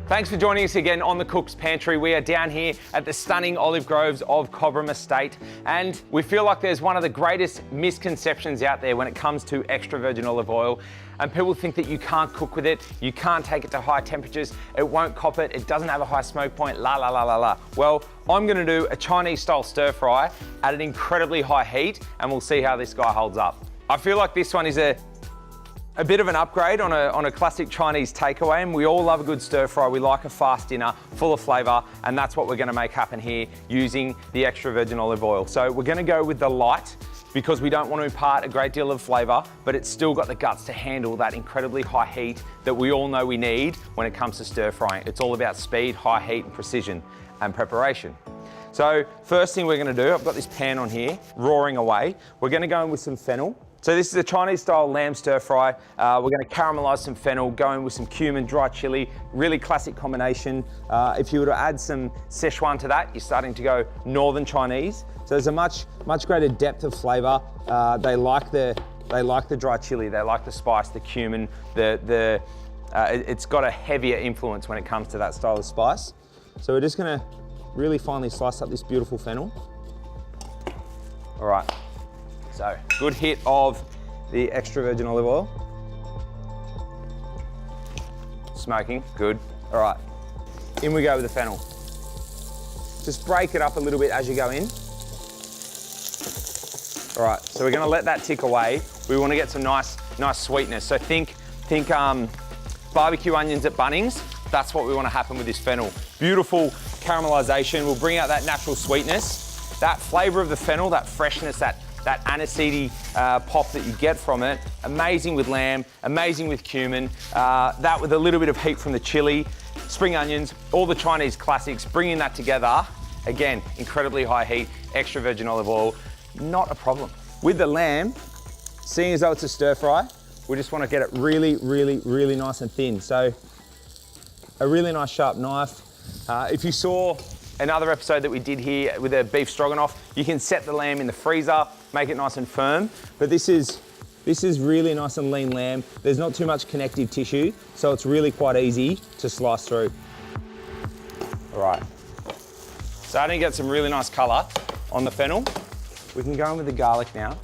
Thanks for joining us again on the Cook's Pantry. We are down here at the stunning olive groves of Cobram Estate, and we feel like there's one of the greatest misconceptions out there when it comes to extra virgin olive oil. And people think that you can't cook with it, you can't take it to high temperatures, it won't cop it, it doesn't have a high smoke point, la la la la la. Well, I'm gonna do a Chinese style stir fry at an incredibly high heat, and we'll see how this guy holds up. I feel like this one is a bit of an upgrade on a classic Chinese takeaway, and we all love a good stir fry. We like a fast dinner full of flavour, and that's what we're going to make happen here using the extra virgin olive oil. So we're going to go with the light because we don't want to impart a great deal of flavour, but it's still got the guts to handle that incredibly high heat that we all know we need when it comes to stir frying. It's all about speed, high heat, and precision and preparation. So first thing we're going to do, I've got this pan on here, roaring away. We're going to go in with some fennel. So this is a Chinese style lamb stir fry. We're going to caramelise some fennel, go in with some cumin, dry chili, really classic combination. If you were to add some Szechuan to that, you're starting to go Northern Chinese. So there's a much greater depth of flavour. They like the dry chili, they like the spice, the cumin, it's got a heavier influence when it comes to that style of spice. So we're just going to really finely slice up this beautiful fennel. All right. So, good hit of the extra virgin olive oil. Smoking, good. All right, in we go with the fennel. Just break it up a little bit as you go in. All right, so we're gonna let that tick away. We wanna get some nice sweetness. So think barbecue onions at Bunnings. That's what we wanna happen with this fennel. Beautiful caramelization. We'll bring out that natural sweetness. That flavor of the fennel, that freshness, that aniseedy pop that you get from it. Amazing with lamb, amazing with cumin. That with a little bit of heat from the chili, spring onions, all the Chinese classics, bringing that together. Again, incredibly high heat, extra virgin olive oil, not a problem. With the lamb, seeing as though it's a stir fry, we just want to get it really nice and thin. So a really nice sharp knife. If you saw another episode that we did here with a beef stroganoff, you can set the lamb in the freezer, make it nice and firm, but this is really nice and lean lamb. There's not too much connective tissue, so it's really quite easy to slice through. All right, starting to get some really nice colour on the fennel. We can go in with the garlic now.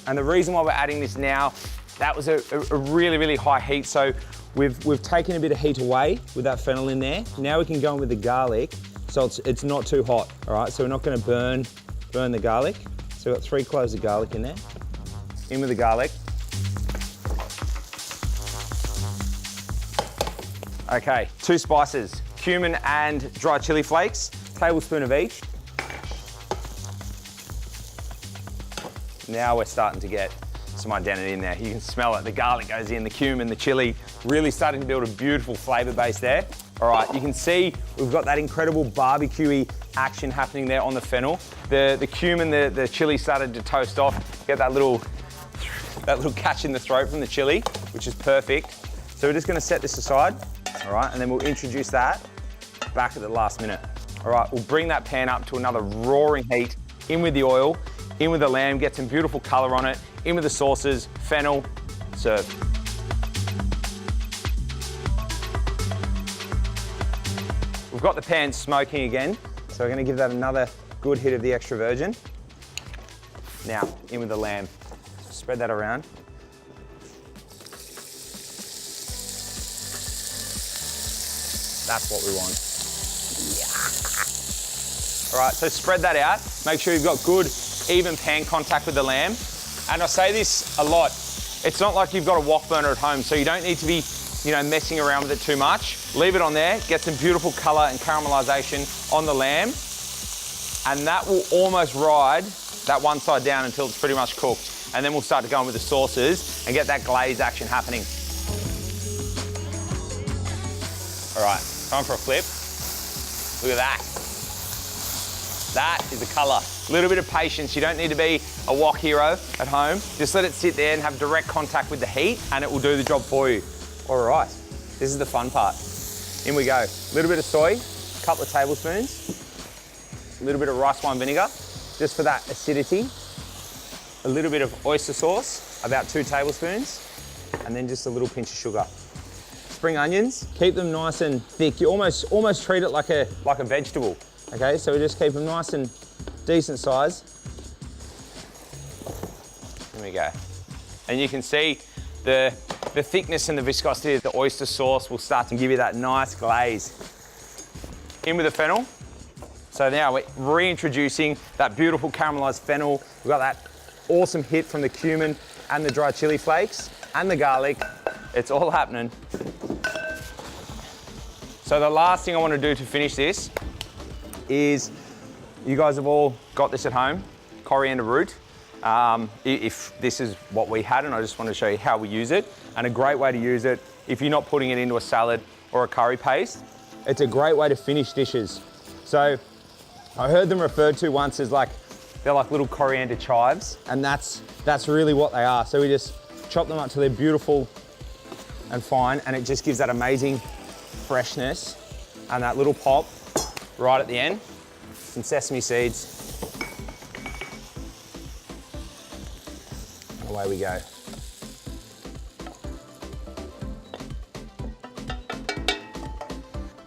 And the reason why we're adding this now, that was a really high heat, so we've taken a bit of heat away with that fennel in there. Now we can go in with the garlic, so it's not too hot, all right? So we're not gonna burn the garlic. So we've got 3 cloves of garlic in there. In with the garlic. Okay, 2 spices, cumin and dry chili flakes, tablespoon of each. Now we're starting to get some identity in there. You can smell it, the garlic goes in, the cumin, the chili, really starting to build a beautiful flavor base there. All right, you can see we've got that incredible barbecue-y action happening there on the fennel. The cumin, the chili started to toast off. Get that little catch in the throat from the chili, which is perfect. So we're just gonna set this aside, all right, and then we'll introduce that back at the last minute. All right, we'll bring that pan up to another roaring heat, in with the oil, in with the lamb, get some beautiful color on it, in with the sauces, fennel, serve. We've got the pan smoking again, so we're going to give that another good hit of the extra virgin. Now, in with the lamb. Spread that around. That's what we want. Yeah. All right, so spread that out. Make sure you've got good, even pan contact with the lamb. And I say this a lot, it's not like you've got a wok burner at home, so you don't need to be messing around with it too much. Leave it on there, get some beautiful color and caramelization on the lamb, and that will almost ride that one side down until it's pretty much cooked. And then we'll start to go in with the sauces and get that glaze action happening. All right, time for a flip. Look at that. That is the color. A little bit of patience. You don't need to be a wok hero at home. Just let it sit there and have direct contact with the heat, and it will do the job for you. All right, this is the fun part. In we go. A little bit of soy, a couple of tablespoons, a little bit of rice wine vinegar, just for that acidity. A little bit of oyster sauce, about 2 tablespoons, and then just a little pinch of sugar. spring onions. Keep them nice and thick. You almost treat it like a vegetable. Okay, so we just keep them nice and decent size. There we go. And you can see the thickness and the viscosity of the oyster sauce will start to give you that nice glaze. In with the fennel. So now we're reintroducing that beautiful caramelized fennel. We've got that awesome hit from the cumin and the dry chili flakes and the garlic. It's all happening. So the last thing I want to do to finish this is, you guys have all got this at home, coriander root. If this is what we had, and I just want to show you how we use it, and a great way to use it if you're not putting it into a salad or a curry paste. It's a great way to finish dishes. So I heard them referred to once as they're like little coriander chives, and that's really what they are. So we just chop them up till they're beautiful and fine, and it just gives that amazing freshness and that little pop right at the end. Some sesame seeds. And away we go.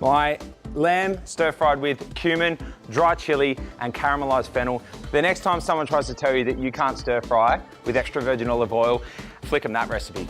My lamb stir-fried with cumin, dry chili, and caramelized fennel. The next time someone tries to tell you that you can't stir-fry with extra virgin olive oil, flick them that recipe.